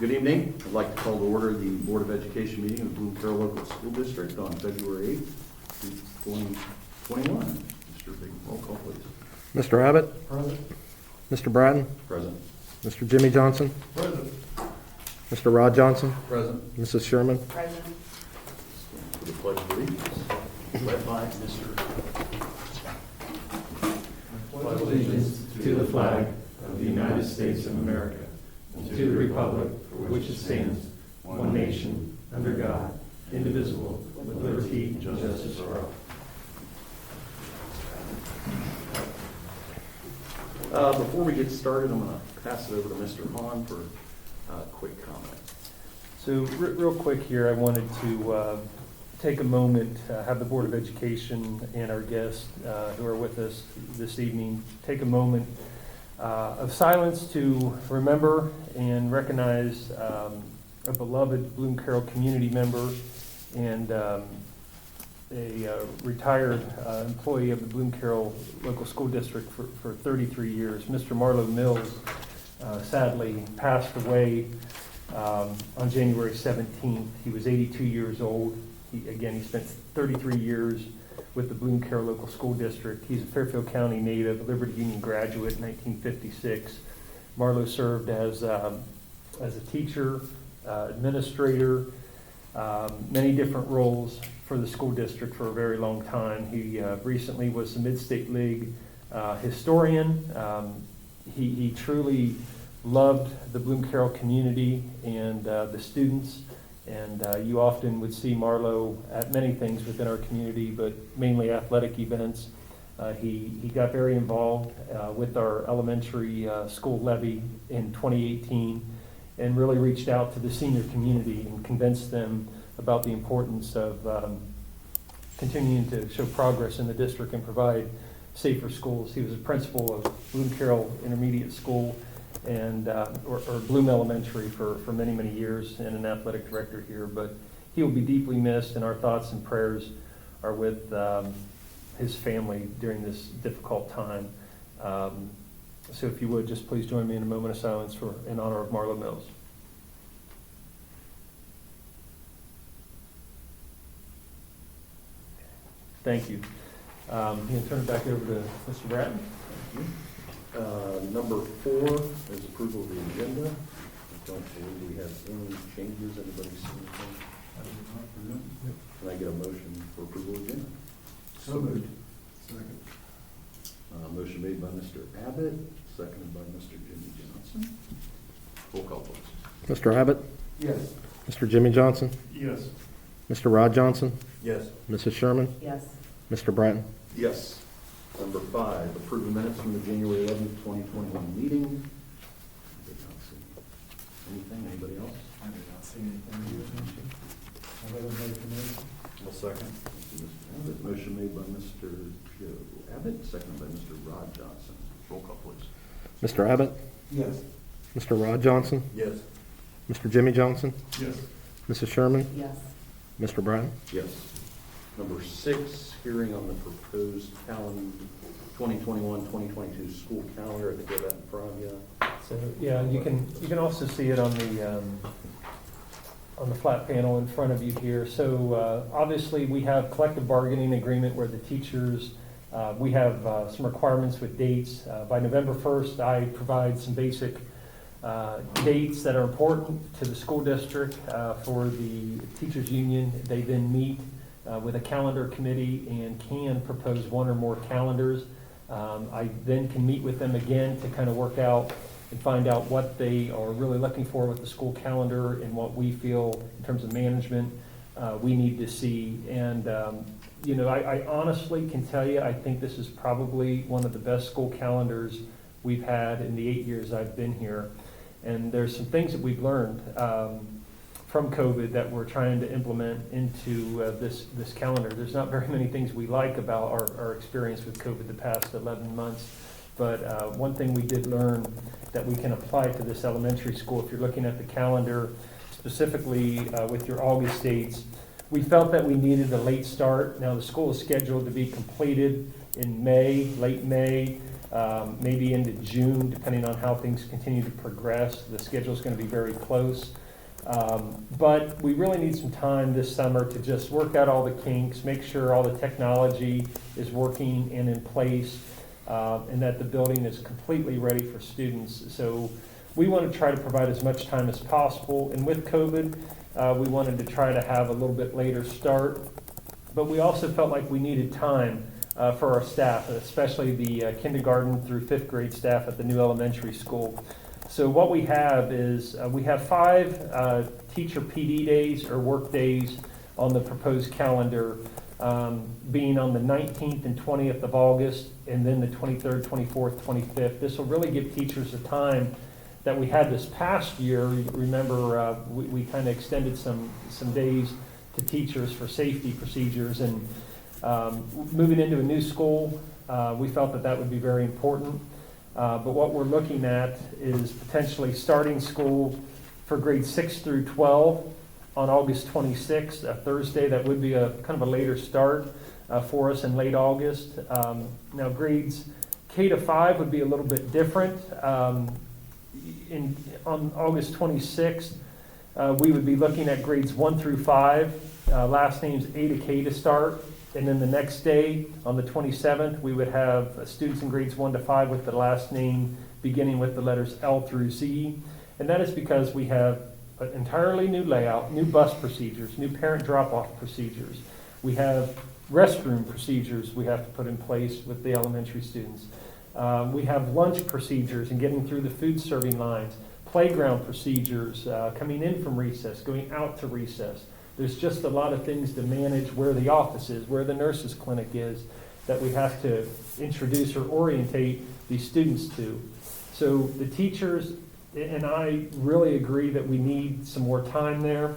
Good evening. I'd like to call to order the Board of Education meeting of Bloom Carroll Local School District on February 8th, 2021. Mr. Big, roll call, please. Mr. Abbott? Present. Mr. Bratton? Present. Mr. Jimmy Johnson? Present. Mr. Rod Johnson? Present. Mrs. Sherman? Present. For the pledge of allegiance, led by Mr. Pledge allegiance to the flag of the United States of America and to the republic for which it stands, one nation, under God, indivisible, with liberty and justice for all. Before we get started, I'm going to pass it over to Mr. Hahn for a quick comment. So real quick here, I wanted to take a moment, have the Board of Education and our guests who are with us this evening, take a moment of silence to remember and recognize a beloved Bloom Carroll community member and a retired employee of the Bloom Carroll Local School District for 33 years. Mr. Marlowe Mills sadly passed away on January 17th. He was 82 years old. He spent 33 years with the Bloom Carroll Local School District. He's a Fairfield County native, Liberty Union graduate in 1956. Marlowe served as a teacher, administrator, many different roles for the school district for a very long time. He recently was the Mid-State League historian. He truly loved the Bloom Carroll community and the students. And you often would see Marlowe at many things within our community, but mainly athletic events. He got very involved with our elementary school levy in 2018 and really reached out to the senior community and convinced them about the importance of continuing to show progress in the district and provide safer schools. He was a principal of Bloom Carroll Intermediate School and or Bloom Elementary for many, many years, and an athletic director here. But he will be deeply missed, and our thoughts and prayers are with his family during this difficult time. So if you would, just please join me in a moment of silence in honor of Marlowe Mills. Thank you. I'm going to turn it back over to Mr. Bratton. Thank you. Number 4 is approval of the agenda. I don't believe we have any changes. Anybody see anything? Can I get a motion for approval of the agenda? So moved. Second. Motion made by Mr. Abbott, seconded by Mr. Jimmy Johnson. Roll call, please. Mr. Abbott? Yes. Mr. Jimmy Johnson? Yes. Mr. Rod Johnson? Yes. Mrs. Sherman? Yes. Mr. Bratton? Yes. Number 5, approve the minutes from the January 11th, 2021 meeting. I did not see anything. Anybody else? I did not see anything. I will make the motion. I'll second. Thank you, Mr. Abbott. Motion made by Mr. Joe Abbott, seconded by Mr. Rod Johnson. Roll call, please. Mr. Abbott? Yes. Mr. Rod Johnson? Yes. Mr. Jimmy Johnson? Yes. Mrs. Sherman? Yes. Mr. Bratton? Yes. Number 6, hearing on the proposed calendar 2021-2022 school calendar. I think we have that in front of you. So, yeah, you can also see it on the flat panel in front of you here. So obviously we have collective bargaining agreement where the teachers, we have some requirements with dates. By November 1st, I provide some basic dates that are important to the school district for the teachers union. They then meet with a calendar committee and can propose one or more calendars. I then can meet with them again to kind of work out and find out what they are really looking for with the school calendar and what we feel in terms of management we need to see. And I honestly can tell you, I think this is probably one of the best school calendars we've had in the 8 years I've been here. And there's some things that we've learned from COVID that we're trying to implement into this calendar. There's not very many things we like about our experience with COVID the past 11 months, but one thing we did learn that we can apply to this elementary school, if you're looking at the calendar, specifically with your August dates, we felt that we needed a late start. Now the school is scheduled to be completed in May, late May. maybe into June, depending on how things continue to progress. The schedule's going to be very close. But we really need some time this summer to just work out all the kinks, make sure all the technology is working and in place, and that the building is completely ready for students. So we want to try to provide as much time as possible. And with COVID, we wanted to try to have a little bit later start. But we also felt like we needed time for our staff, especially the kindergarten through 5th grade staff at the new elementary school. So what we have is we have 5 teacher PD days or work days on the proposed calendar, being on the 19th and 20th of August, and then the 23rd, 24th, 25th. This will really give teachers the time that we had this past year. Remember, we kind of extended some days to teachers for safety procedures, and moving into a new school, we felt that that would be very important. But what we're looking at is potentially starting school for grades 6 through 12 on August 26th, a Thursday. That would be a kind of a later start for us in late August. Now grades K to 5 would be a little bit different. On August 26th, we would be looking at grades 1 through 5, last names A to K to start. And then the next day, on the 27th, we would have students in grades 1 to 5 with the last name beginning with the letters L through Z. And that is because we have an entirely new layout, new bus procedures, new parent drop-off procedures. We have restroom procedures we have to put in place with the elementary students. We have lunch procedures and getting through the food serving lines, playground procedures, coming in from recess, going out to recess. There's just a lot of things to manage, where the office is, where the nurse's clinic is, that we have to introduce or orientate these students to. So the teachers and I really agree that we need some more time there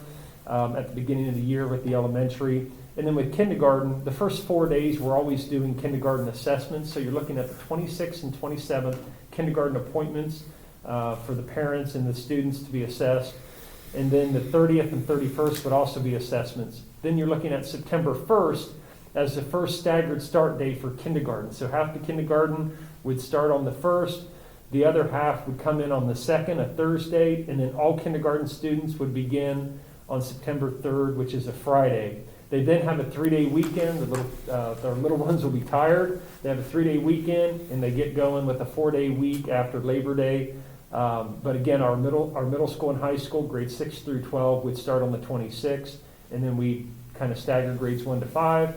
at the beginning of the year with the elementary. And then with kindergarten, the first 4 days we're always doing kindergarten assessments. So you're looking at the 26th and 27th kindergarten appointments for the parents and the students to be assessed. And then the 30th and 31st would also be assessments. Then you're looking at September 1st as the first staggered start day for kindergarten. So half the kindergarten would start on the 1st, the other half would come in on the 2nd, a Thursday, and then all kindergarten students would begin on September 3rd, which is a Friday. They then have a 3-day weekend. Their little ones will be tired. They have a 3-day weekend, and they get going with a 4-day week after Labor Day. But again, our middle school and high school, grades 6 through 12, would start on the 26th, and then we kind of stagger grades 1 to 5,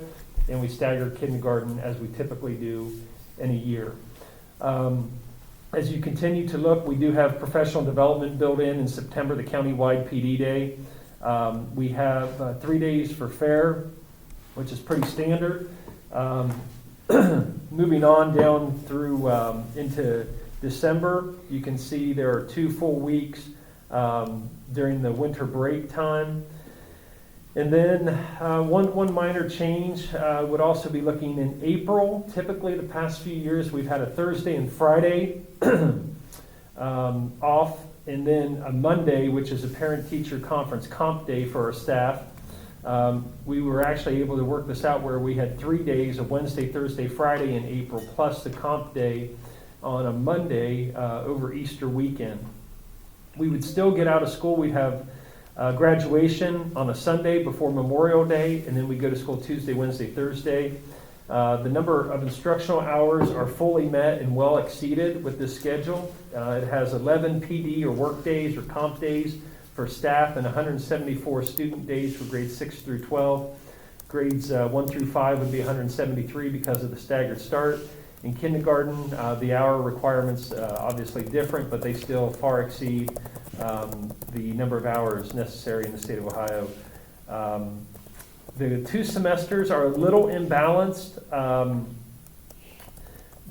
and we stagger kindergarten as we typically do in a year. As you continue to look, we do have professional development built in September, the county-wide PD day. We have 3 days for fair, which is pretty standard. Moving on down through into December, you can see there are 2 full weeks during the winter break time. And then one minor change would also be looking in April. Typically, the past few years, we've had a Thursday and Friday off, and then a Monday, which is a parent-teacher conference comp day for our staff. We were actually able to work this out where we had 3 days, a Wednesday, Thursday, Friday in April, plus the comp day on a Monday over Easter weekend. We would still get out of school. We'd have graduation on a Sunday before Memorial Day, and then we go to school Tuesday, Wednesday, Thursday. The number of instructional hours are fully met and well exceeded with this schedule. It has 11 PD or work days or comp days for staff and 174 student days for grades 6 through 12. Grades 1 through 5 would be 173 because of the staggered start. In kindergarten, the hour requirements obviously different, but they still far exceed the number of hours necessary in the state of Ohio. The 2 semesters are a little imbalanced,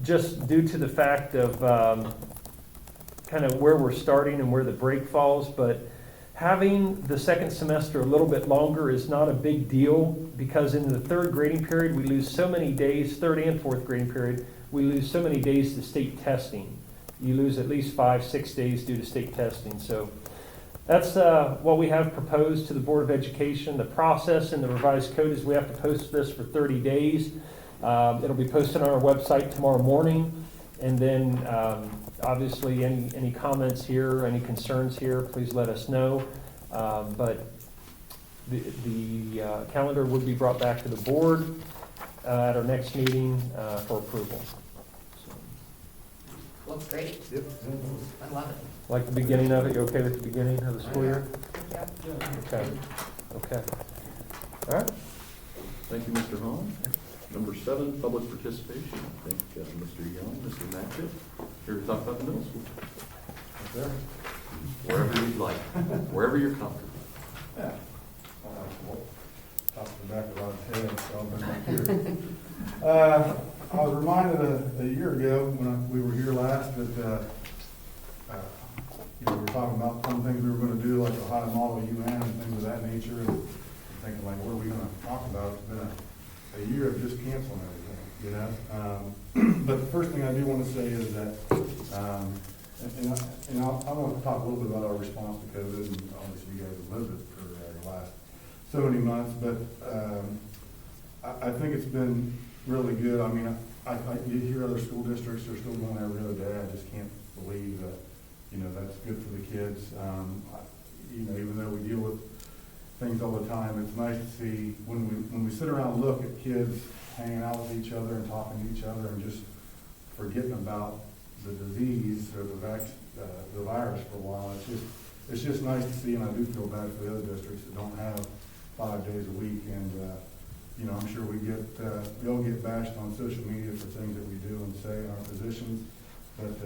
just due to the fact of kind of where we're starting and where the break falls, but having the second semester a little bit longer is not a big deal, because in the 3rd grading period, we lose so many days, 3rd and 4th grading period, we lose so many days to state testing. You lose at least 5-6 days due to state testing. So that's what we have proposed to the Board of Education. The process in the revised code is we have to post this for 30 days. It'll be posted on our website tomorrow morning, And then, obviously, any comments here, any concerns here, please let us know. But the calendar would be brought back to the board at our next meeting for approval. So, Looks great. Yep. I love it. like the beginning of it, you okay with the beginning of the school year? Yeah. Okay, okay. All right, Thank you, Mr. Hahn. Number 7, public participation. I think Mr. Young, Mr. Matchett, here to talk about the middle school. Wherever you'd like, wherever you're comfortable. Yeah. Well, top of the back of our head, so I'll bring it here. I was reminded a year ago when we were here last that, we were talking about some things we were gonna do, like Ohio Model UN and things of that nature, and thinking like, what are we gonna talk about? It's been a year of just canceling everything, you know? But the first thing I do wanna say is that, I want to talk a little bit about our response to COVID, and obviously you guys have lived it for the last so many months, but I think it's been really good. I mean, you hear other school districts are still going every other day. I just can't believe that, that's good for the kids. Even though we deal with things all the time, it's nice to see when we sit around and look at kids hanging out with each other and talking to each other and just forgetting about the disease or the virus for a while. It's just nice to see, and I do feel bad for the other districts that don't have 5 days a week. And I'm sure we all get bashed on social media for things that we do and say in our positions. But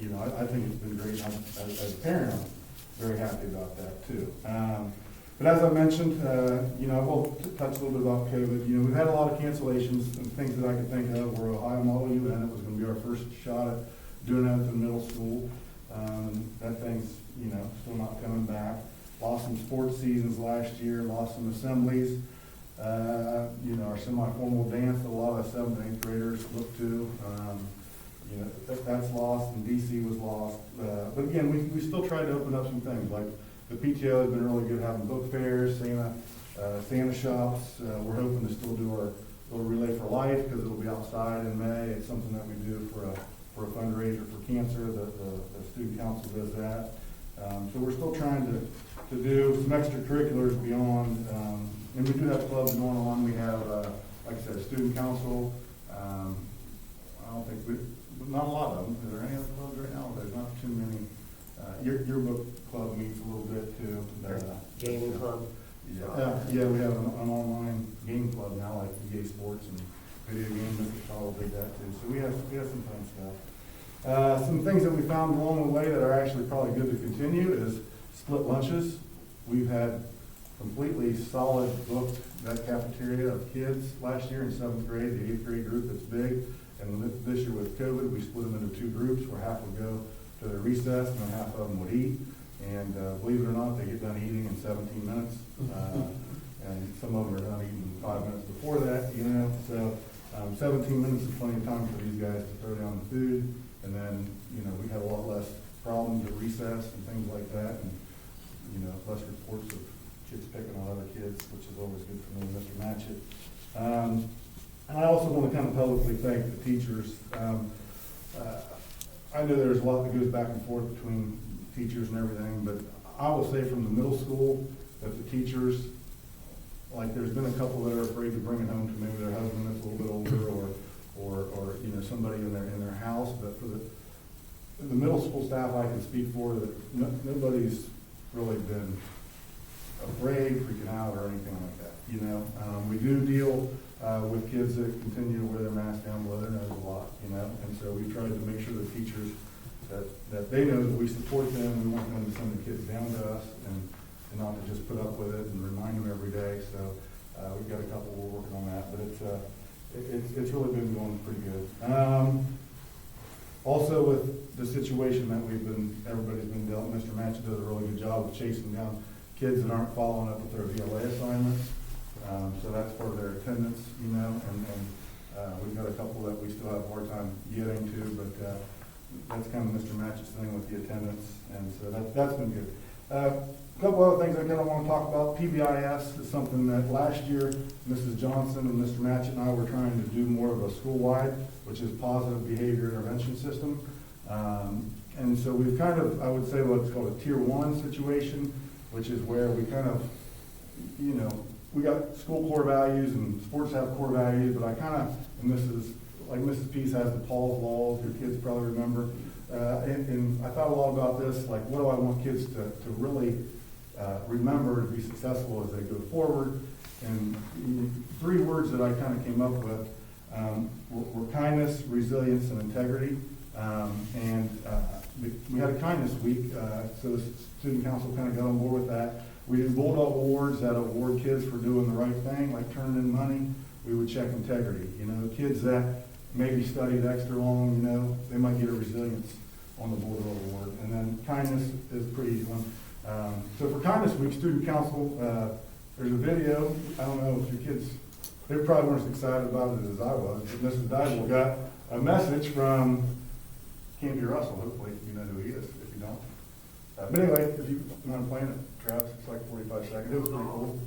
I think it's been great. As a parent, I'm very happy about that too. But as I mentioned, we'll touch a little bit about COVID. We've had a lot of cancellations and things that I could think of were Ohio Model UN. It was going to be our first shot at doing that at the middle school. That thing's, still not coming back. Lost some sports seasons last year, lost some assemblies. Our semi-formal dance that a lot of 7th and 8th graders look to. That's lost, and DC was lost. But again, we still tried to open up some things, like the PTO has been really good having book fairs, Santa shops. We're hoping to still do our little Relay for Life because it'll be outside in May. It's something that we do for a fundraiser for cancer. The student council does that. So we're still trying to do some extracurriculars beyond, and we do have clubs going on. We have, like I said, student council. I don't think not a lot of them. Are there any other clubs right now? There's not too many. Your book club meets a little bit too. Gaming club. Yeah, we have an online game club now, like EA Sports and video games. Mr. Powell did that too. So we have some fun stuff. Some things that we found along the way that are actually probably good to continue is split lunches. We've had completely solid booked that cafeteria of kids last year in 7th grade, the 8th grade group that's big. And this year with COVID, we split them into 2 groups where half would go to their recess and then half of them would eat. And believe it or not, they get done eating in 17 minutes. And some of them are done eating 5 minutes before that, So 17 minutes is plenty of time for these guys to throw down the food. And then, we had a lot less problems at recess and things like that. And, less reports of kids picking on other kids, which is always good for me, Mr. Matchett. And I also want to kind of publicly thank the teachers. I know there's a lot that goes back and forth between teachers and everything, but I will say from the middle school that the teachers, like there's been a couple that are afraid to bring it home to maybe their husband that's a little bit older or somebody in their house, but for the middle school staff I can speak for that nobody's really been afraid, freaking out or anything like that. We do deal with kids that continue to wear their mask down below their nose a lot, and so we try to make sure the teachers that they know that we support them. We want them to send the kids down to us and not to just put up with it and remind them every day. So we've got a couple we're working on that, but it's really been going pretty good. Also with the situation that everybody's been dealt, Mr. Matchett does a really good job of chasing down kids that aren't following up with their VLA assignments. So that's part of their attendance, and we've got a couple that we still have a hard time getting to, but that's kind of Mr. Matchett's thing with the attendance, and so that's been good. A couple other things I kind of want to talk about. PBIS is something that last year, Mrs. Johnson and Mr. Matchett and I were trying to do more of a school-wide, which is positive behavior intervention system. And so we've kind of, I would say, what's called a tier 1 situation, which is where we kind of, you know, we got school core values and sports have core values, but I kind of, and this is, like Mrs. Peace has the Paul's Laws, your kids probably remember. And I thought a lot about this, like what do I want kids to really remember to be successful as they go forward. And 3 words that I kind of came up with were kindness, resilience, and integrity. We had a kindness week, so the student council kind of got on board with that. We do Bulldog Awards that award kids for doing the right thing, like turning in money. We would check integrity. You know, kids that maybe studied extra long, you know, they might get a resilience on the Bulldog Award. And then kindness is a pretty easy one. So for kindness week, student council, there's a video. I don't know if your kids, they probably weren't as excited about it as I was, but Mrs. Dysel got a message from Campy Russell, hopefully you know who he is, if you don't. But anyway, if you mind playing it, Travis, it's like 45 seconds. It was pretty cool.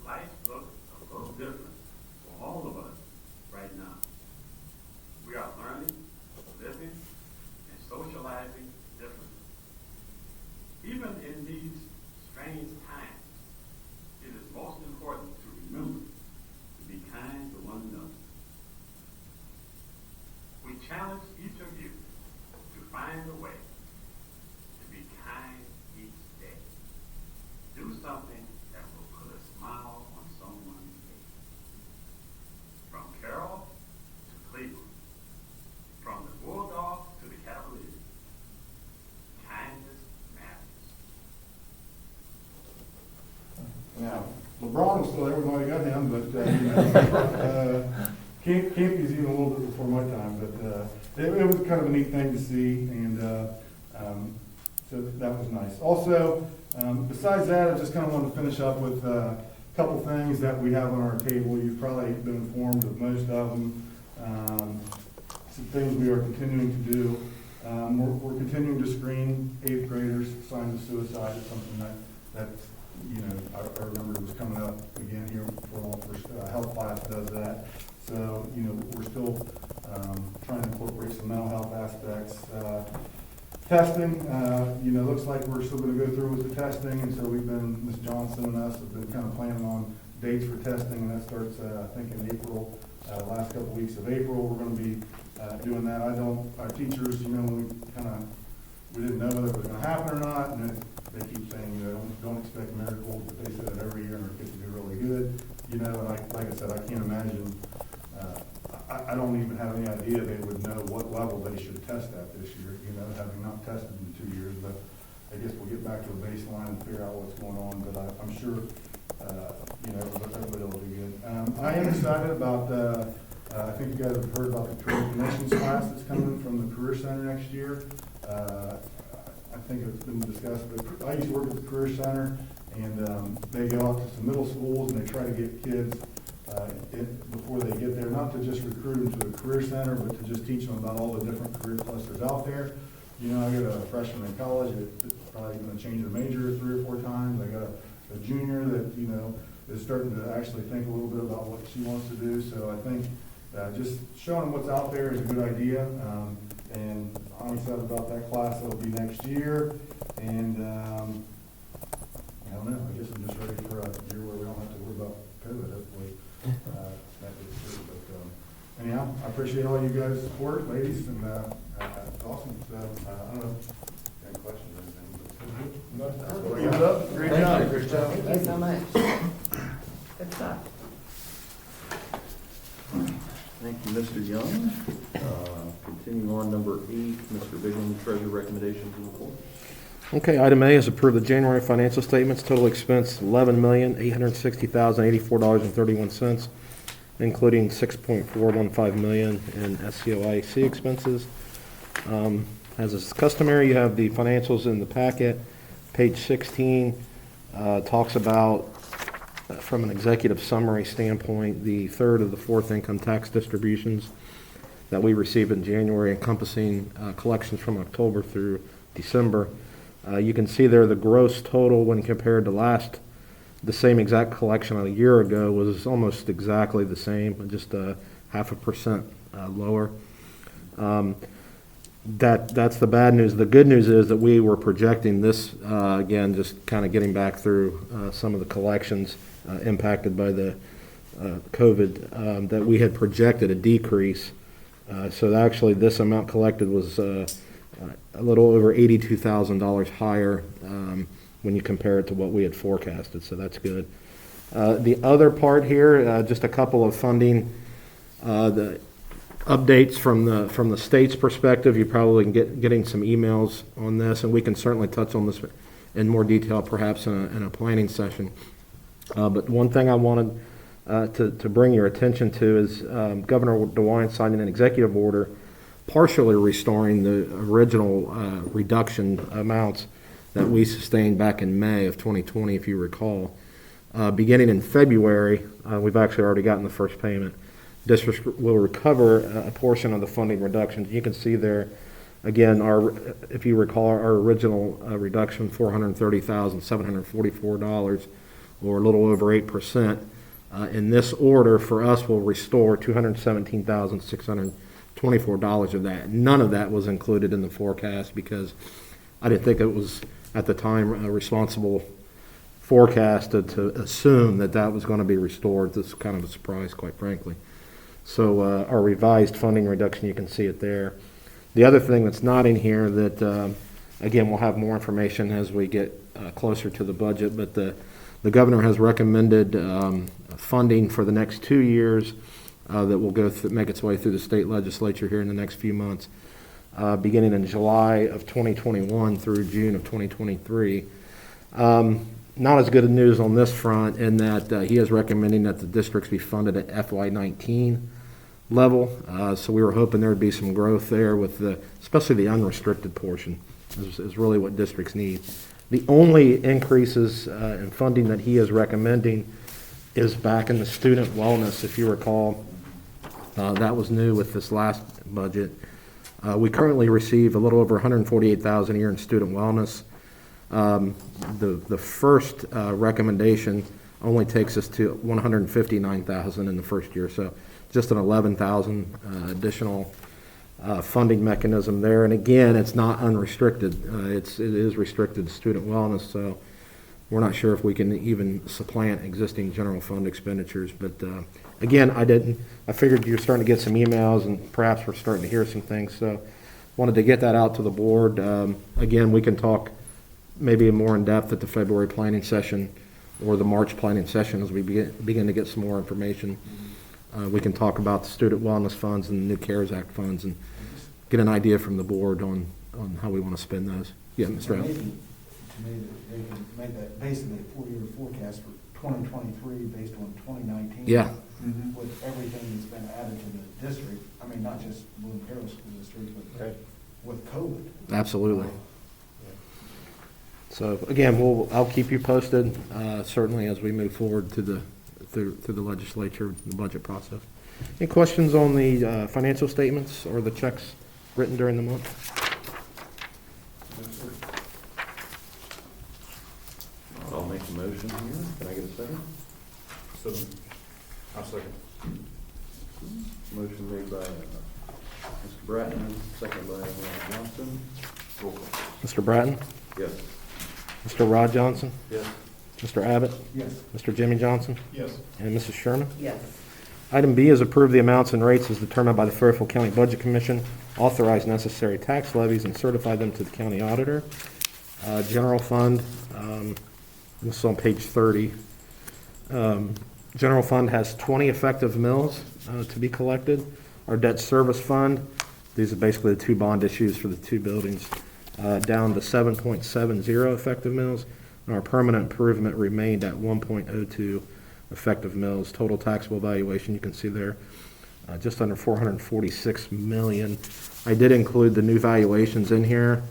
Life looks a little different for all of us right now. We are learning, living, and socializing differently. Even in these strange times, it is most important to remember to be kind to one another. We challenge each of you to find a way to be kind each day. Do something that will put a smile on someone's face. From Carroll to Cleveland, from the Bulldogs to the Cavaliers, kindness matters. Now, LeBron is still there, we might have got him, but, you know, Campy's even a little bit before my time, but it was kind of a neat thing to see, and so that was nice. Also, besides that, I just kind of wanted to finish up with a couple things that we have on our table. You've probably been informed of most of them. Some things we are continuing to do. We're continuing to screen 8th graders signs of suicide. It's something that you know, I remember it was coming up again here for health class does that. So, you know, we're still trying to incorporate some mental health aspects. Testing, you know, looks like we're still going to go through with the testing, and so we've been, Ms. Johnson and us have been kind of planning on dates for testing, and that starts, I think, in April, last couple weeks of April. We're going to be doing that. Our teachers, you know, we didn't know whether it was going to happen or not, and they keep saying, you know, don't expect miracles, but they say that every year, and our kids do really good, you know, and like I said, I can't imagine, I don't even have any idea they would know what level they should test at this year, you know, having not tested in 2 years, but I guess we'll get back to a baseline and figure out what's going on, but I'm sure, you know, everybody will do good. I am excited about, I think you guys have heard about the Career Connections class that's coming from the Career Center next year. I think it's been discussed, but I used to work at the Career Center, and they go out to some middle schools and they try to get kids before they get there, not to just recruit them to a career center, but to just teach them about all the different career clusters out there. You know, I got a freshman in college that's probably going to change their major 3 or 4 times. I got a junior that, you know, is starting to actually think a little bit about what she wants to do. So I think just showing them what's out there is a good idea. And I'm excited about that class. That'll be next year. And I don't know. I guess I'm just ready for a year where we don't have to worry about COVID, hopefully. That is true. But anyhow, I appreciate all you guys' support, ladies, and it's awesome. So I don't know. Any questions or anything? But that's what I got. Great job. Great job. Thank you so much. Good stuff. Thank you, Mr. Young. Continuing on, number 8, Mr. Bigham, treasurer recommendations and report. Okay, item A is approve the January financial statements. Total expense $11,860,084.31, including $6.415 million in SCOIC expenses. As is customary, you have the financials in the packet. Page 16 talks about, from an executive summary standpoint, the third of the fourth income tax distributions that we received in January, encompassing collections from October through December. You can see there the gross total when compared to the same exact collection a year ago was almost exactly the same, just 0.5% lower. That's the bad news. The good news is that we were projecting this, again, just kind of getting back through some of the collections impacted by the COVID, that we had projected a decrease. So actually, this amount collected was a little over $82,000 higher when you compare it to what we had forecasted, so that's good. The other part here, just a couple of funding, the updates from the state's perspective. You probably can getting some emails on this, and we can certainly touch on this in more detail perhaps in a planning session. But one thing I wanted to bring your attention to is Governor DeWine signed an executive order partially restoring the original reduction amounts that we sustained back in May of 2020, if you recall. Beginning in February, we've actually already gotten the first payment. Districts will recover a portion of the funding reductions. You can see there, again, if you recall, our original reduction, $430,744, or a little over 8%. In this order, for us, will restore $217,624 of that. None of that was included in the forecast because I didn't think it was, at the time, a responsible forecast to assume that was going to be restored. This is kind of a surprise, quite frankly. So our revised funding reduction, you can see it there. The other thing that's not in here that, again, we'll have more information as we get closer to the budget, but the governor has recommended funding for the next 2 years that will make its way through the state legislature here in the next few months, beginning in July of 2021 through June of 2023. Not as good a news on this front in that he is recommending that the districts be funded at FY19 level. So we were hoping there would be some growth there with especially the unrestricted portion is really what districts need. The only increases in funding that he is recommending is back in the student wellness. If you recall, that was new with this last budget. We currently receive a little over $148,000 a year in student wellness. The first recommendation only takes us to $159,000 in the first year, so just an $11,000 additional funding mechanism there. And again, it's not unrestricted. It is restricted to student wellness, so we're not sure if we can even supplant existing general fund expenditures. But again, I figured you're starting to get some emails and perhaps we're starting to hear some things, so wanted to get that out to the board. Again, we can talk maybe more in depth at the February planning session or the March planning session as we begin to get some more information. We can talk about the student wellness funds and the new CARES Act funds and get an idea from the board on how we want to spend those. Yeah, Mr. Allen. Maybe, to me, they can make that basically a 4-year forecast for 2023 based on 2019. Yeah. With everything that's been added to the district, I mean, not just Bloom Carroll School District, but Right. with COVID. Absolutely. So again, I'll keep you posted, certainly as we move forward through the legislature, the budget process. Any questions on the financial statements or the checks written during the month? I'll make a motion here. Can I get a second? I'll second. Motion made by Mr. Bratton, second by Rod Johnson. Roll call. Mr. Bratton? Yes. Mr. Rod Johnson? Yes. Mr. Abbott? Yes. Mr. Jimmy Johnson? Yes. And Mrs. Sherman? Yes. Item B is approve the amounts and rates as determined by the Fairfield County Budget Commission, authorize necessary tax levies, and certify them to the county auditor. General fund, this is on page 30. General fund has 20 effective mills to be collected. Our debt service fund, these are basically the two bond issues for the two buildings, down to 7.70 effective mills. And our permanent improvement remained at 1.02 effective mills. Total taxable valuation, you can see there, just under $446 million. I did include the new valuations in here.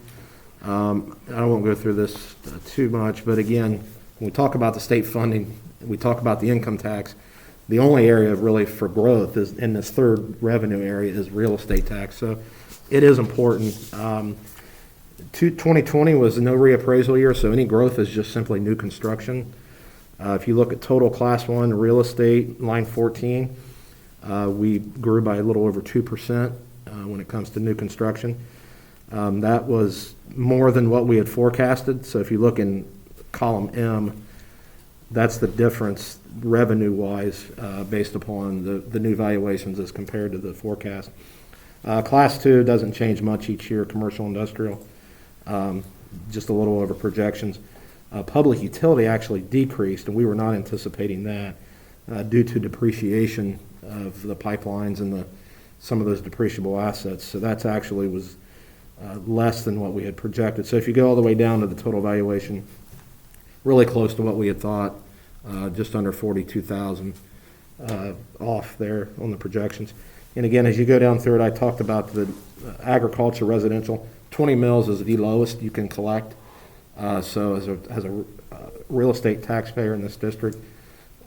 I won't go through this too much, but again, when we talk about the state funding, we talk about the income tax, the only area really for growth is in this third revenue area is real estate tax. So it is important. 2020 was no reappraisal year, so any growth is just simply new construction. If you look at total Class 1 real estate, line 14, we grew by a little over 2% when it comes to new construction. That was more than what we had forecasted. So if you look in column M, that's the difference revenue-wise based upon the new valuations as compared to the forecast. Class 2 doesn't change much each year, commercial, industrial, just a little over projections. Public utility actually decreased, and we were not anticipating that due to depreciation of the pipelines and some of those depreciable assets. So that's actually was less than what we had projected. So if you go all the way down to the total valuation, really close to what we had thought, just under 42,000 off there on the projections. And again, as you go down through it, I talked about the agriculture, residential. 20 mils is the lowest you can collect. So as a real estate taxpayer in this district,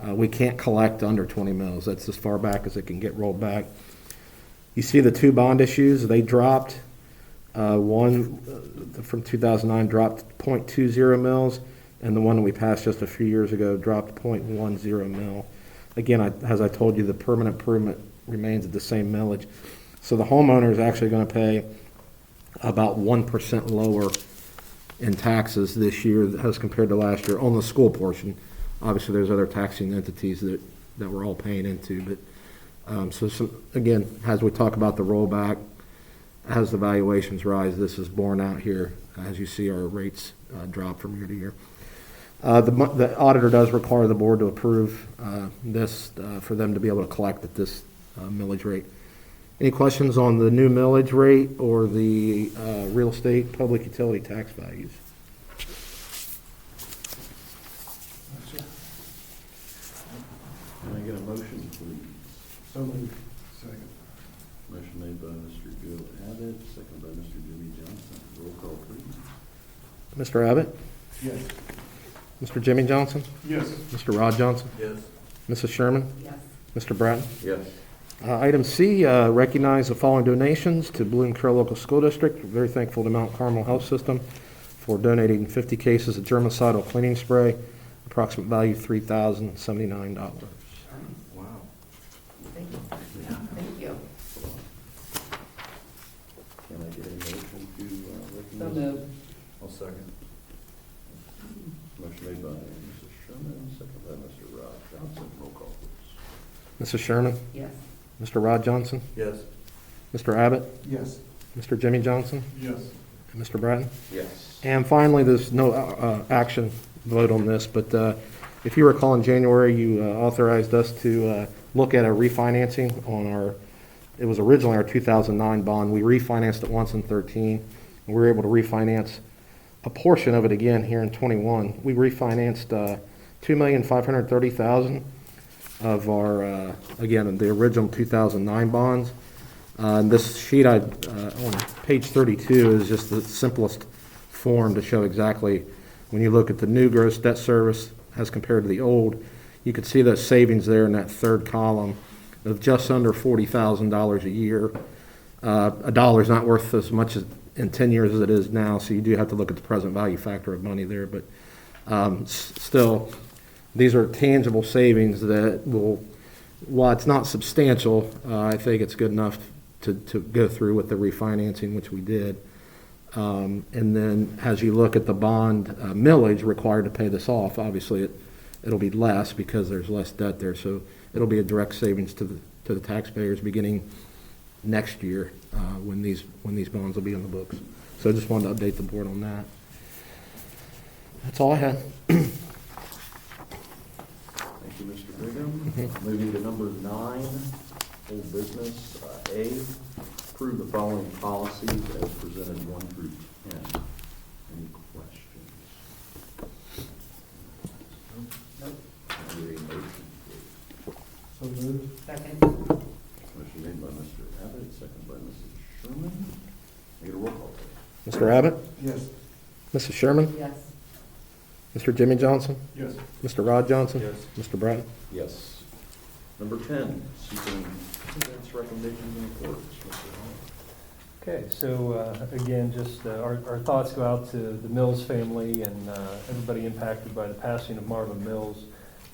we can't collect under 20 mils. That's as far back as it can get rolled back. You see the two bond issues, they dropped. One from 2009 dropped 0.20 mils, and the one that we passed just a few years ago dropped 0.10 mil. Again, as I told you, the permanent improvement remains at the same millage. So the homeowner is actually going to pay about 1% lower in taxes this year as compared to last year on the school portion. Obviously, there's other taxing entities that we're all paying into. But again, as we talk about the rollback, as the valuations rise, this is borne out here. As you see, our rates drop from year to year. The auditor does require the board to approve this for them to be able to collect at this millage rate. Any questions on the new millage rate or the real estate public utility tax values? Can I get a motion, please? So moved. Second. Motion made by Mr. Bill Abbott, second by Mr. Jimmy Johnson. Roll call, please. Mr. Abbott? Yes. Mr. Jimmy Johnson? Yes. Mr. Rod Johnson? Yes. Mrs. Sherman? Yes. Mr. Bratton? Yes. Item C, recognize the following donations to Bloom Carroll Local School District. We're very thankful to Mount Carmel Health System for donating 50 cases of germicidal cleaning spray, approximate value $3,079. Wow. Thank you. Thank you. Can I get a motion to So recognize? moved. I'll second. Motion made by Mrs. Sherman, second by Mr. Rod Johnson. Roll call, please. Mrs. Sherman? Yes. Mr. Rod Johnson? Yes. Mr. Abbott? Yes. Mr. Jimmy Johnson? Yes. And Mr. Bratton? Yes. And finally, there's no action vote on this, but if you recall in January, you authorized us to look at a refinancing on it was originally our 2009 bond. We refinanced it once in 13, and we were able to refinance a portion of it again here in 21. We refinanced $2,530,000 of our, again, the original 2009 bonds. And this sheet on page 32 is just the simplest form to show exactly, when you look at the new gross debt service as compared to the old, you can see those savings there in that third column of just under $40,000 a year. A dollar's not worth as much as in 10 years as it is now, so you do have to look at the present value factor of money there. But still, these are tangible savings that will, while it's not substantial, I think it's good enough to go through with the refinancing, which we did. And then as you look at the bond millage required to pay this off, obviously it'll be less because there's less debt there. So it'll be a direct savings to the taxpayers beginning next year when these bonds will be on the books. So I just wanted to update the board on that. That's all I had. Thank you, Mr. Brigham. Moving to number 9, old business. A, approve the following policies as presented 1 through 10. Any questions? Nope. Can I get a motion, please? So moved. Second. Motion made by Mr. Abbott, second by Mrs. Sherman. Can I get a roll call, please? Mr. Abbott? Yes. Mrs. Sherman? Yes. Mr. Jimmy Johnson? Yes. Mr. Rod Johnson? Yes. Mr. Bratton? Yes. Number 10, superintendent's recommendations and reports. Mr. Hall. Okay, so again, just our thoughts go out to the Mills family and everybody impacted by the passing of Marlon Mills.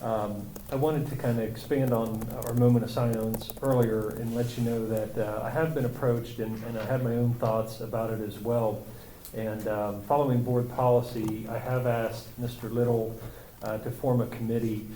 I wanted to kind of expand on our moment of silence earlier and let you know that I have been approached and I have my own thoughts about it as well. And following board policy, I have asked Mr. Little to form a committee.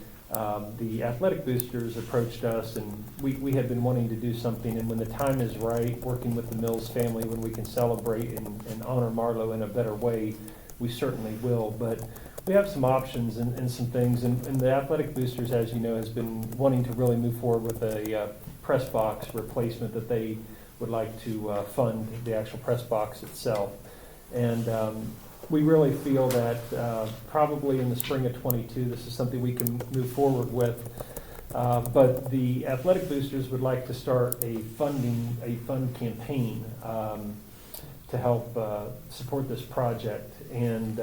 The athletic boosters approached us, and we had been wanting to do something, and when the time is right, working with the Mills family, when we can celebrate and honor Marlo in a better way, we certainly will. But we have some options and some things, and the athletic boosters, as you know, has been wanting to really move forward with a press box replacement that they would like to fund the actual press box itself. And we really feel that probably in the spring of '22, this is something we can move forward with. But the athletic boosters would like to start a fund campaign to help support this project. And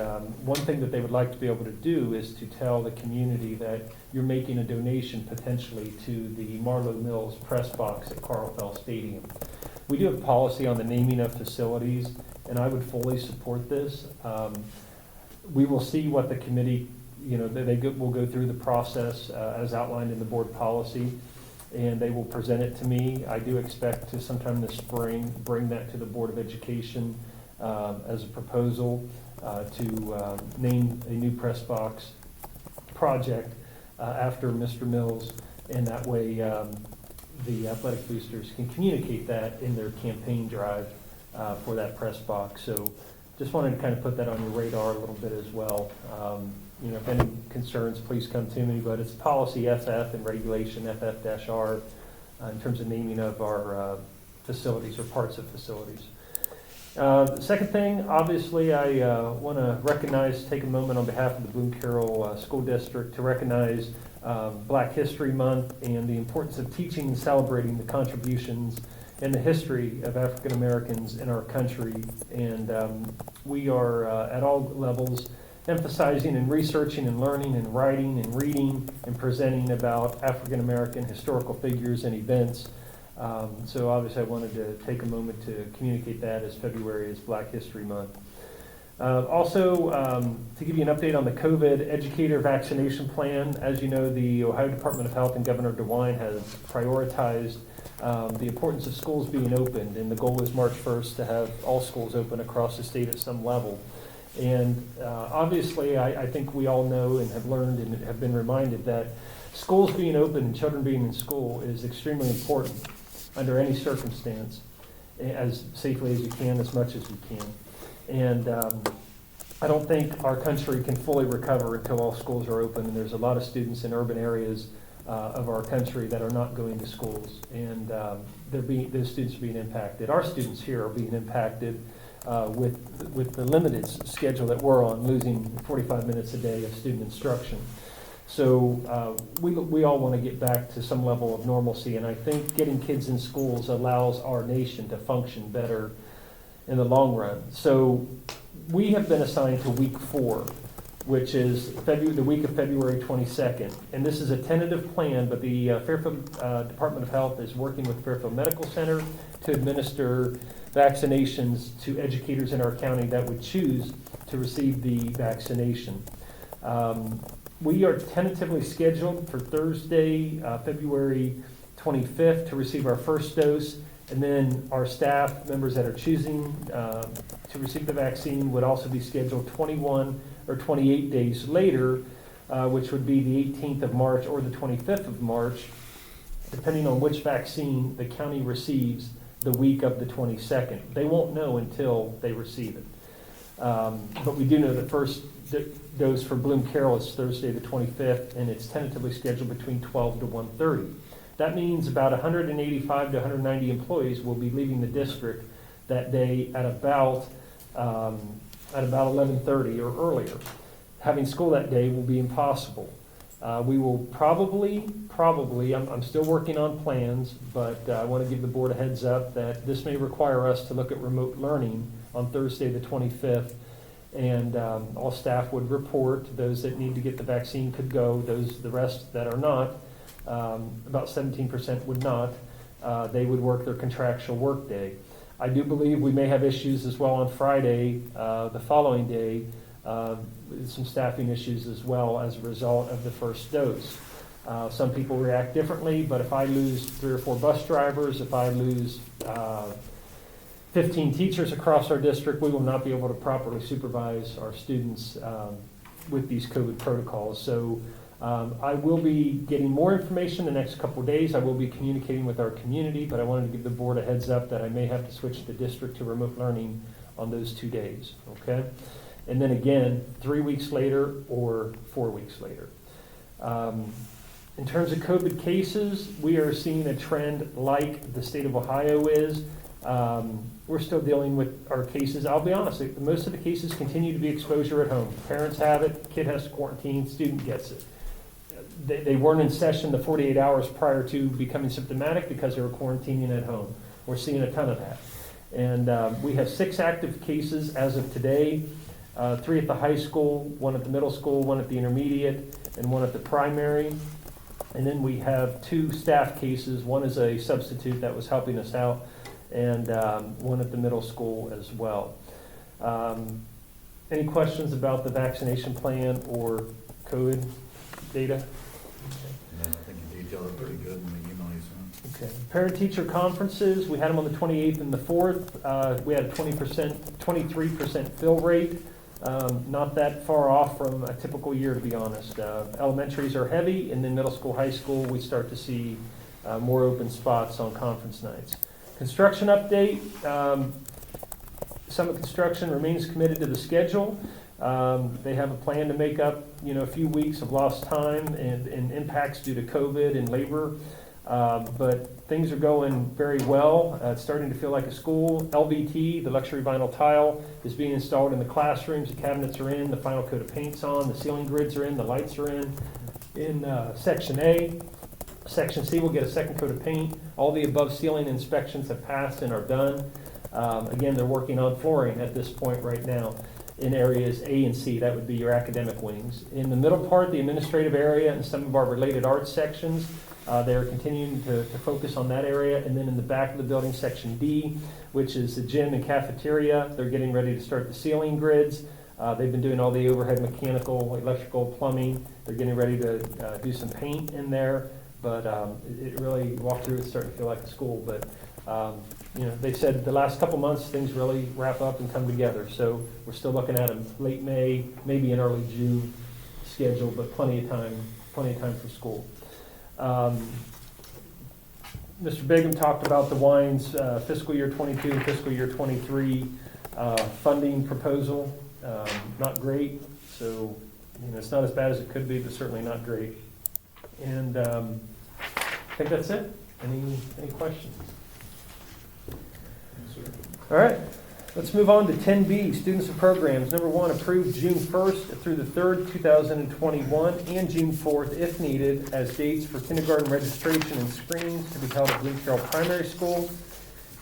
one thing that they would like to be able to do is to tell the community that you're making a donation potentially to the Marlo Mills press box at Carl Fell Stadium. We do have policy on the naming of facilities, and I would fully support this. We will see what the committee, will go through the process as outlined in the board policy, and they will present it to me. I do expect to sometime this spring bring that to the Board of Education as a proposal to name a new press box project after Mr. Mills, and that way the athletic boosters can communicate that in their campaign drive for that press box. So just wanted to kind of put that on your radar a little bit as well. If any concerns, please come to me, but it's policy FF and regulation FF-R in terms of naming of our facilities or parts of facilities. The second thing, obviously, I want to take a moment on behalf of the Bloom Carroll School District to recognize Black History Month and the importance of teaching and celebrating the contributions and the history of African Americans in our country. And we are at all levels emphasizing and researching and learning and writing and reading and presenting about African American historical figures and events. So obviously I wanted to take a moment to communicate that, as February is Black History Month. Also, to give you an update on the COVID educator vaccination plan, as you know, the Ohio Department of Health and Governor DeWine has prioritized the importance of schools being opened, and the goal is March 1st to have all schools open across the state at some level. And obviously, I think we all know and have learned and have been reminded that schools being open and children being in school is extremely important under any circumstance, as safely as you can, as much as you can. And I don't think our country can fully recover until all schools are open, and there's a lot of students in urban areas of our country that are not going to schools, and those students are being impacted. Our students here are being impacted with the limited schedule that we're on, losing 45 minutes a day of student instruction. So we all want to get back to some level of normalcy, and I think getting kids in schools allows our nation to function better in the long run. So we have been assigned to week 4, which is the week of February 22nd. And this is a tentative plan, but the Fairfield Department of Health is working with Fairfield Medical Center to administer vaccinations to educators in our county that would choose to receive the vaccination. We are tentatively scheduled for Thursday, February 25th to receive our first dose, and then our staff members that are choosing to receive the vaccine would also be scheduled 21 or 28 days later, which would be the 18th of March or the 25th of March, depending on which vaccine the county receives the week of the 22nd. They won't know until they receive it. But we do know the first dose for Bloom Carroll is Thursday the 25th, and it's tentatively scheduled between 12 to 1:30. That means about 185 to 190 employees will be leaving the district that day at about 11:30 or earlier. Having school that day will be impossible. We will probably, I'm still working on plans, but I want to give the board a heads up that this may require us to look at remote learning on Thursday the 25th. And all staff would report. Those that need to get the vaccine could go. The rest that are not, about 17% would not. They would work their contractual work day. I do believe we may have issues as well on Friday, the following day, some staffing issues as well as a result of the first dose. Some people react differently, but if I lose 3 or 4 bus drivers, if I lose 15 teachers across our district, we will not be able to properly supervise our students with these COVID protocols. So I will be getting more information the next couple of days. I will be communicating with our community, but I wanted to give the board a heads up that I may have to switch the district to remote learning on those 2 days, okay? And then again, 3 weeks later or 4 weeks later. In terms of COVID cases, we are seeing a trend like the state of Ohio is. We're still dealing with our cases. I'll be honest, most of the cases continue to be exposure at home. Parents have it, kid has to quarantine, student gets it. They weren't in session the 48 hours prior to becoming symptomatic because they were quarantining at home. We're seeing a ton of that. And we have 6 active cases as of today, 3 at the high school, 1 at the middle school, 1 at the intermediate, and 1 at the primary. And then we have 2 staff cases. 1 is a substitute that was helping us out, and 1 at the middle school as well. Any questions about the vaccination plan or COVID data? No, I think you detailed it pretty good in the email you sent. Okay. Parent-teacher conferences, we had them on the 28th and the 4th. We had a 23% fill rate. Not that far off from a typical year, to be honest. Elementaries are heavy, and then middle school, high school, we start to see more open spots on conference nights. Construction update. Summit Construction remains committed to the schedule. They have a plan to make up, a few weeks of lost time and impacts due to COVID and labor. But things are going very well. It's starting to feel like a school. LVT, the luxury vinyl tile, is being installed in the classrooms. The cabinets are in. The final coat of paint's on. The ceiling grids are in. The lights are in. In Section A. Section C will get a second coat of paint. All the above ceiling inspections have passed and are done. Again, they're working on flooring at this point right now in areas A and C. That would be your academic wings. In the middle part, the administrative area and some of our related arts sections, they're continuing to focus on that area. And then in the back of the building, Section D, which is the gym and cafeteria, they're getting ready to start the ceiling grids. They've been doing all the overhead mechanical, electrical, plumbing. They're getting ready to do some paint in there. But it really, walked through, it's starting to feel like a school. But, they said the last couple months, things really wrap up and come together. So we're still looking at a late May, maybe an early June schedule, but plenty of time for school. Mr. Bigham talked about the Wines fiscal year 22 and fiscal year 23 funding proposal. Not great. So, it's not as bad as it could be, but certainly not great. And I think that's it. Any questions? All right, let's move on to 10B, students and programs. Number 1, approved June 1st through the 3rd, 2021, and June 4th, if needed, as dates for kindergarten registration and screenings to be held at Bloom Carroll Primary School.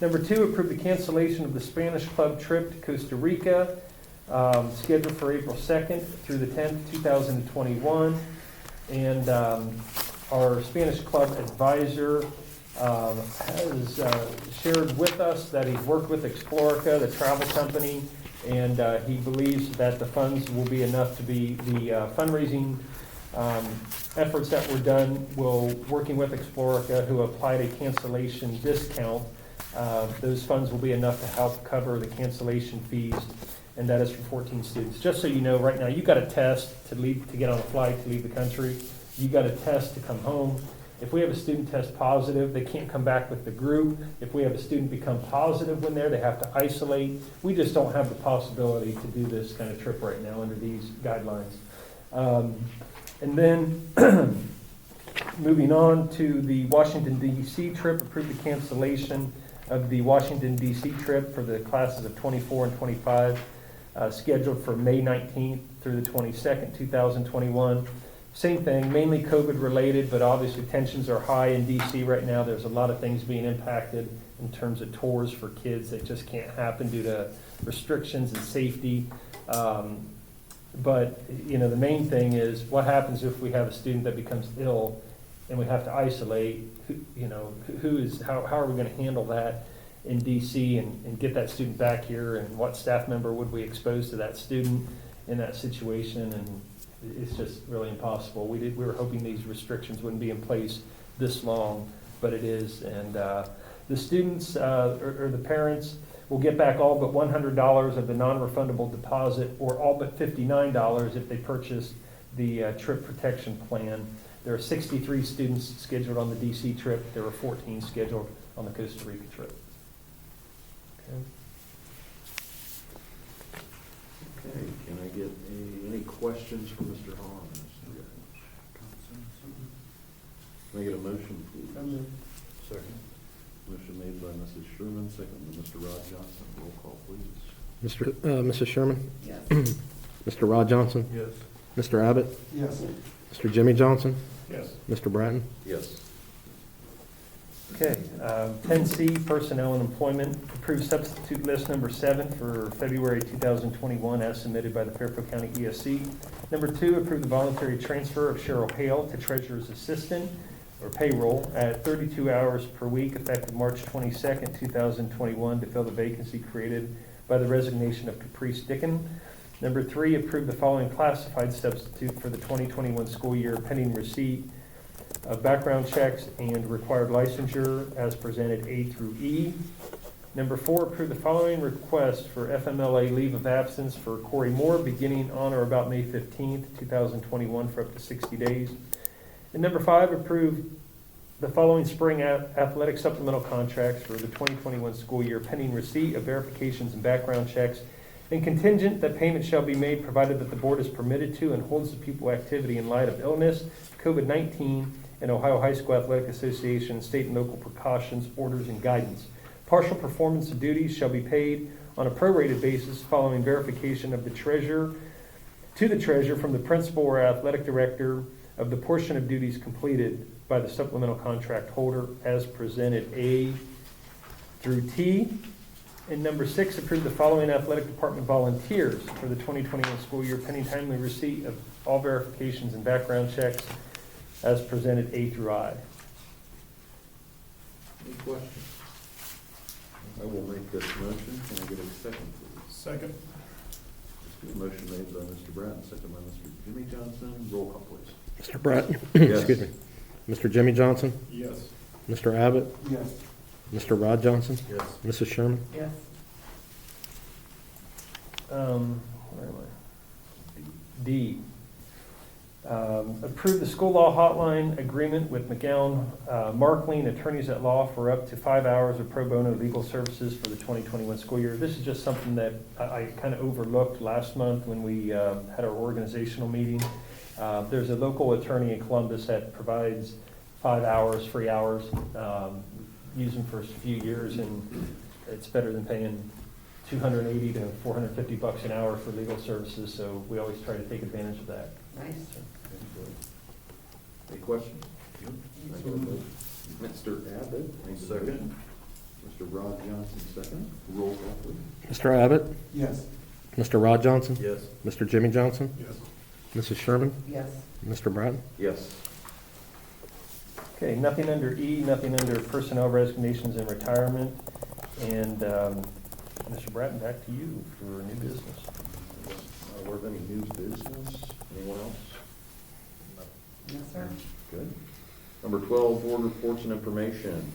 Number 2, approved the cancellation of the Spanish Club trip to Costa Rica, scheduled for April 2nd through the 10th, 2021. And our Spanish Club advisor has shared with us that he's worked with Explorica, the travel company, and he believes that the funds will be enough to be the fundraising efforts that were done working with Explorica, who applied a cancellation discount. Those funds will be enough to help cover the cancellation fees, and that is for 14 students. Just so you know, right now, you got a test to get on a flight to leave the country. You got a test to come home. If we have a student test positive, they can't come back with the group. If we have a student become positive when they have to isolate. We just don't have the possibility to do this kind of trip right now under these guidelines. And then moving on to the Washington, D.C. trip, approved the cancellation of the Washington, D.C. trip for the classes of 24 and 25, scheduled for May 19th through the 22nd, 2021. Same thing, mainly COVID related, but obviously tensions are high in DC right now. There's a lot of things being impacted in terms of tours for kids that just can't happen due to restrictions and safety. But the main thing is what happens if we have a student that becomes ill and we have to isolate. How are we going to handle that? in DC and get that student back here, and what staff member would we expose to that student in that situation, and it's just really impossible. We were hoping these restrictions wouldn't be in place this long, but it is, and the students or the parents will get back all but $100 of the non-refundable deposit, or all but $59 if they purchase the trip protection plan. There are 63 students scheduled on the DC trip. There were 14 scheduled on the Costa Rica trip. Okay. Okay, can I get any questions for Mr. Hahn? Can I get a motion, please? Second. Motion made by Mrs. Sherman, second by Mr. Rod Johnson. Roll call, please. Mrs. Sherman? Yes. Mr. Rod Johnson? Yes. Mr. Abbott? Yes. Mr. Jimmy Johnson? Yes. Mr. Bratton? Yes. Okay, 10C, Personnel and Employment. Approve substitute list number 7 for February 2021 as submitted by the Fairfield County ESC. Number 2, approve the voluntary transfer of Cheryl Hale to Treasurer's Assistant or payroll at 32 hours per week effective March 22nd, 2021 to fill the vacancy created by the resignation of Caprice Dicken. Number 3, approve the following classified substitute for the 2021 school year pending receipt of background checks and required licensure as presented A through E. Number 4, approve the following request for FMLA leave of absence for Corey Moore beginning on or about May 15th, 2021 for up to 60 days. And number 5, approve the following spring athletic supplemental contracts for the 2021 school year pending receipt of verifications and background checks and contingent that payment shall be made provided that the board is permitted to and holds the pupil activity in light of illness, COVID-19, and Ohio High School Athletic Association state and local precautions, orders, and guidance. Partial performance of duties shall be paid on a prorated basis following verification of the treasurer from the principal or athletic director of the portion of duties completed by the supplemental contract holder as presented A through T. And number 6, approve the following athletic department volunteers for the 2021 school year pending timely receipt of all verifications and background checks as presented A through I. Any questions? I will make this motion. Can I get a second, please? Second. Motion made by Mr. Bratton, second by Mr. Jimmy Johnson. Roll call, please. Mr. Bratton? Yes. Excuse me. Mr. Jimmy Johnson? Yes. Mr. Abbott? Yes. Mr. Rod Johnson? Yes. Mrs. Sherman? Yes. Where am I? D, approve the school law hotline agreement with McGowan Markling, attorneys at law, for up to 5 hours of pro bono legal services for the 2021 school year. This is just something that I kind of overlooked last month when we had our organizational meeting. There's a local attorney in Columbus that provides 5 hours, free hours, use them for a few years, and it's better than paying $280 to $450 an hour for legal services, so we always try to take advantage of that. Nice. Any questions? Can I get a motion? Mr. Abbott, thank you. Second. Mr. Rod Johnson, second. Roll call, please. Mr. Abbott? Yes. Mr. Rod Johnson? Yes. Mr. Jimmy Johnson? Yes. Mrs. Sherman? Yes. Mr. Bratton? Yes. Okay, nothing under E, nothing under personnel resignations and retirement, and Mr. Bratton, back to you for new business. Were there any new business? Anyone else? Yes, sir. Good. Number 12, board reports and information.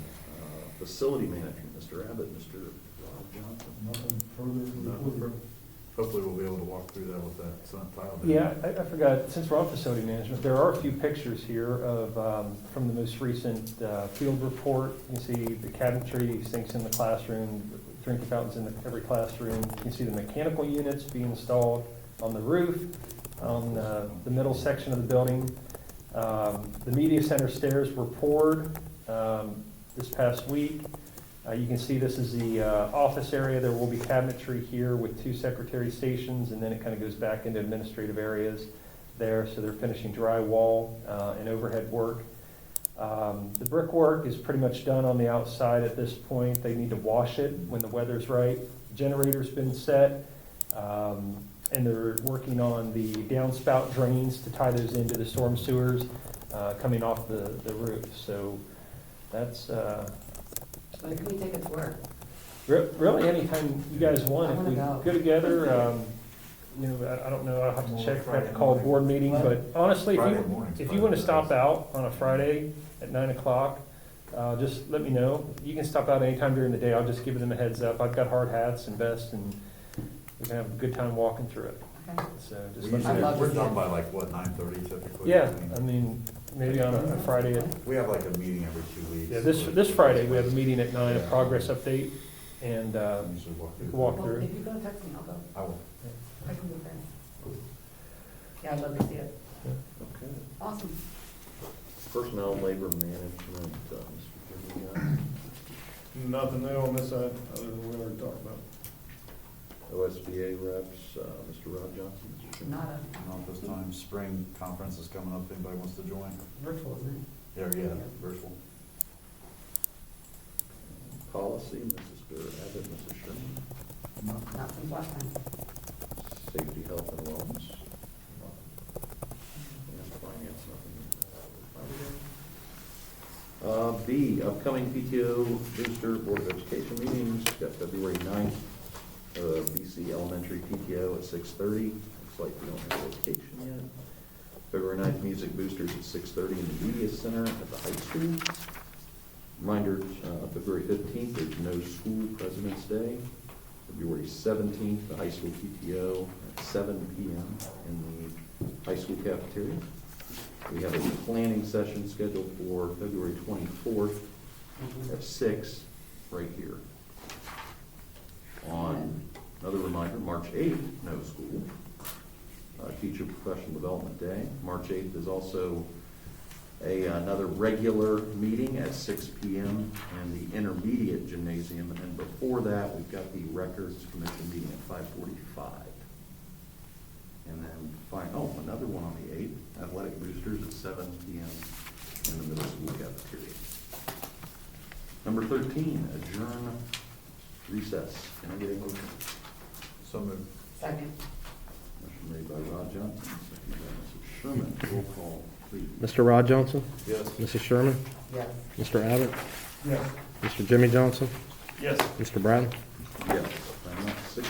Facility management, Mr. Abbott, Mr. Rod Johnson. Nothing further. Nothing further. Hopefully we'll be able to walk through that with that Senate tile. Yeah, I forgot, since we're on facility management, there are a few pictures here of, from the most recent field report. You can see the cabinetry, sinks in the classroom, drinking fountains in every classroom. You can see the mechanical units being installed on the roof, on the middle section of the building. The media center stairs were poured this past week. You can see this is the office area. There will be cabinetry here with 2 secretary stations, and then it kind of goes back into administrative areas there. So they're finishing drywall and overhead work. The brickwork is pretty much done on the outside at this point. They need to wash it when the weather's right. Generator's been set, and they're working on the downspout drains to tie those into the storm sewers coming off the roof. So that's... When can we take it to work? Really, anytime you guys want, if we I wanna go go. together, you know, I don't know, I'll have to check, I have to call a board meeting, but honestly, Friday morning's if fine. you want to stop out on a Friday at 9 o'clock, just let me know. You can stop out anytime during the day, I'll just give them a heads up. I've got hard hats and vests, and we're gonna have a good time walking through it. Okay. So just We let me I'd know. love to We're see done it. by like, what, 9:30 typically? Yeah, I mean, maybe on a Friday, We have like a meeting every 2 weeks. yeah, this Friday, we have a meeting at 9, a Yeah. progress update, and We usually walk through. walk Well, through. if you go, text me, I'll go. I will. I can go there. Yeah, I'd love to see it. Okay. Awesome. Personnel labor management, Mr. Jimmy, Nothing new on this side, other than we already talked about. OSBA reps, Mr. Rod Johnson. Mr. Jimmy. Not Not this time. Spring conference is coming up. If anybody wants to join. virtual, isn't Yeah, virtual. Policy, Mrs. Abbott, Mrs. Sherman. it? Not since last time. Safety, health, and wellness. And finance, nothing. B, upcoming PTO Booster Board of Education meetings, got February 9th, BC Elementary PTO at 6:30. Looks like we don't have education yet. February 9th, Music Boosters at 6:30 in the Media Center at the high school. Reminder, February 15th, there's no school President's Day. February 17th, the high school PTO at 7 p.m. in the high school cafeteria. We have a planning session scheduled for February 24th at 6 right here. On, another reminder, March 8th, no school. Teacher Professional Development Day. March 8th is also another regular meeting at 6 p.m. in the intermediate gymnasium. And before that, we've got the Records Commission meeting at 5:45. And then, another one on the 8th, Athletic Boosters at 7 p.m. in the middle school cafeteria. Number 13, adjourn recess. Can I get a motion? So moved. Second. Motion made by Rod Johnson, seconded by Mrs. Sherman. Roll call, please. Mr. Rod Johnson? Yes. Mrs. Sherman? Yes. Mr. Abbott? Yes. Mr. Jimmy Johnson? Yes. Mr. Brown? Yes. Item 6